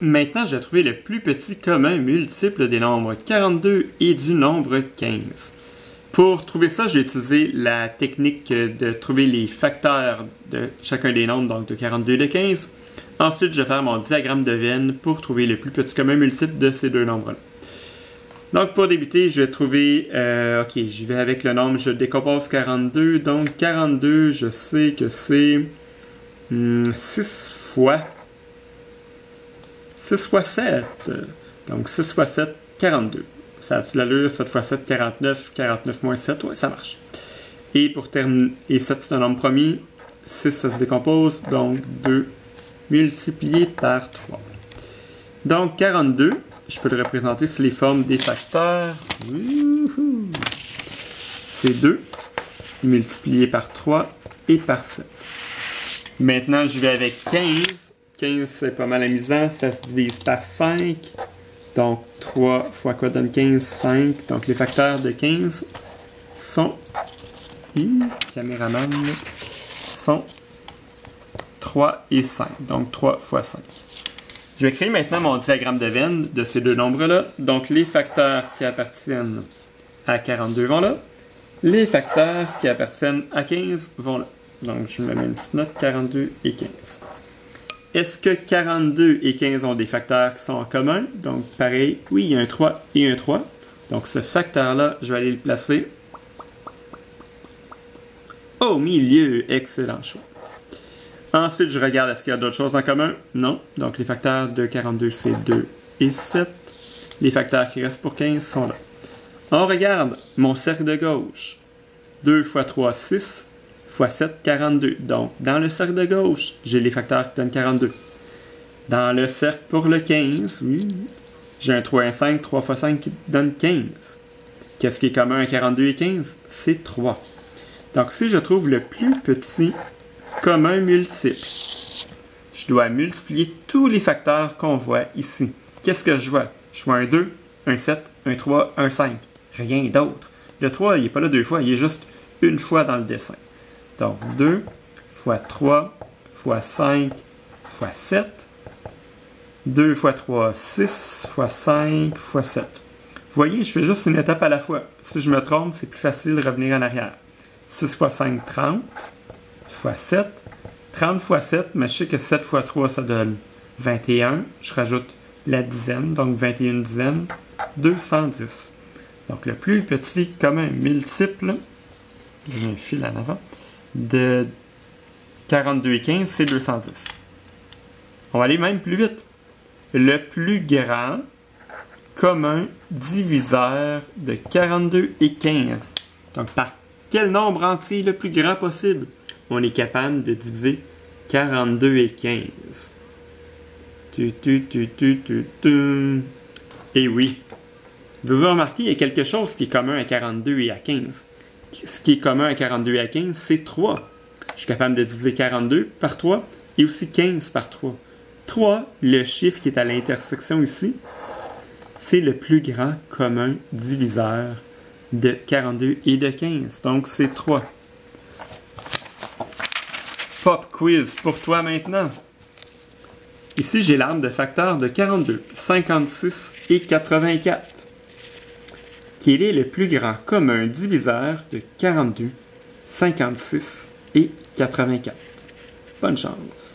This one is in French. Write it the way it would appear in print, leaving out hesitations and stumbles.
Maintenant, j'ai trouvé le plus petit commun multiple des nombres 42 et du nombre 15. Pour trouver ça, j'ai utilisé la technique de trouver les facteurs de chacun des nombres, donc de 42 et de 15. Ensuite, je vais faire mon diagramme de Venn pour trouver le plus petit commun multiple de ces deux nombres-là. Donc, pour débuter, je vais trouver... ok, j'y vais avec le nombre, je décompose 42. Donc, 42, je sais que c'est 6 fois 7. Donc, 6 fois 7, 42. Ça a-tu l'allure? 7 fois 7, 49. 49 moins 7, ouais, ça marche. Et pour terminer, et 7, c'est un nombre premier. 6, ça se décompose. Donc, 2 multiplié par 3. Donc, 42, je peux le représenter sous les formes des facteurs. C'est 2 multiplié par 3 et par 7. Maintenant, je vais avec 15. 15, c'est pas mal amusant. Ça se divise par 5. Donc, 3 fois quoi donne 15? 5. Donc, les facteurs de 15 sont... caméraman, sont 3 et 5. Donc, 3 fois 5. Je vais créer maintenant mon diagramme de Venn de ces deux nombres-là. Donc, les facteurs qui appartiennent à 42 vont là. Les facteurs qui appartiennent à 15 vont là. Donc, je me mets une petite note, 42 et 15. Est-ce que 42 et 15 ont des facteurs qui sont en commun? Donc, pareil, oui, il y a un 3 et un 3. Donc, ce facteur-là, je vais aller le placer au milieu. Excellent choix. Ensuite, je regarde, est-ce qu'il y a d'autres choses en commun? Non. Donc, les facteurs de 42, c'est 2 et 7. Les facteurs qui restent pour 15 sont là. On regarde mon cercle de gauche. 2 fois 3, 6. Fois 7, 42. Donc, dans le cercle de gauche, j'ai les facteurs qui donnent 42. Dans le cercle pour le 15, oui, j'ai un 3 et un 5. 3 fois 5 qui donne 15. Qu'est-ce qui est commun à 42 et 15? C'est 3. Donc, si je trouve le plus petit commun multiple, je dois multiplier tous les facteurs qu'on voit ici. Qu'est-ce que je vois? Je vois un 2, un 7, un 3, un 5. Rien d'autre. Le 3, il n'est pas là deux fois, il est juste une fois dans le dessin. Donc, 2 fois 3 fois 5 fois 7. 2 fois 3, 6 fois 5 fois 7. Vous voyez, je fais juste une étape à la fois. Si je me trompe, c'est plus facile de revenir en arrière. 6 fois 5, 30 fois 7. 30 fois 7, mais je sais que 7 fois 3, ça donne 21. Je rajoute la dizaine, donc 21 dizaines, 210. Donc, le plus petit commun multiple, j'ai un fil en avant, de 42 et 15, c'est 210. On va aller même plus vite. Le plus grand commun diviseur de 42 et 15. Donc, par quel nombre entier le plus grand possible? On est capable de diviser 42 et 15. Et oui. Vous remarquez, il y a quelque chose qui est commun à 42 et à 15. Ce qui est commun à 42 et à 15, c'est 3. Je suis capable de diviser 42 par 3 et aussi 15 par 3. 3, le chiffre qui est à l'intersection ici, c'est le plus grand commun diviseur de 42 et de 15. Donc, c'est 3. Pop quiz pour toi maintenant. Ici, j'ai l'arbre de facteurs de 42, 56 et 84. Quel est le plus grand commun diviseur de 42, 56 et 84? Bonne chance!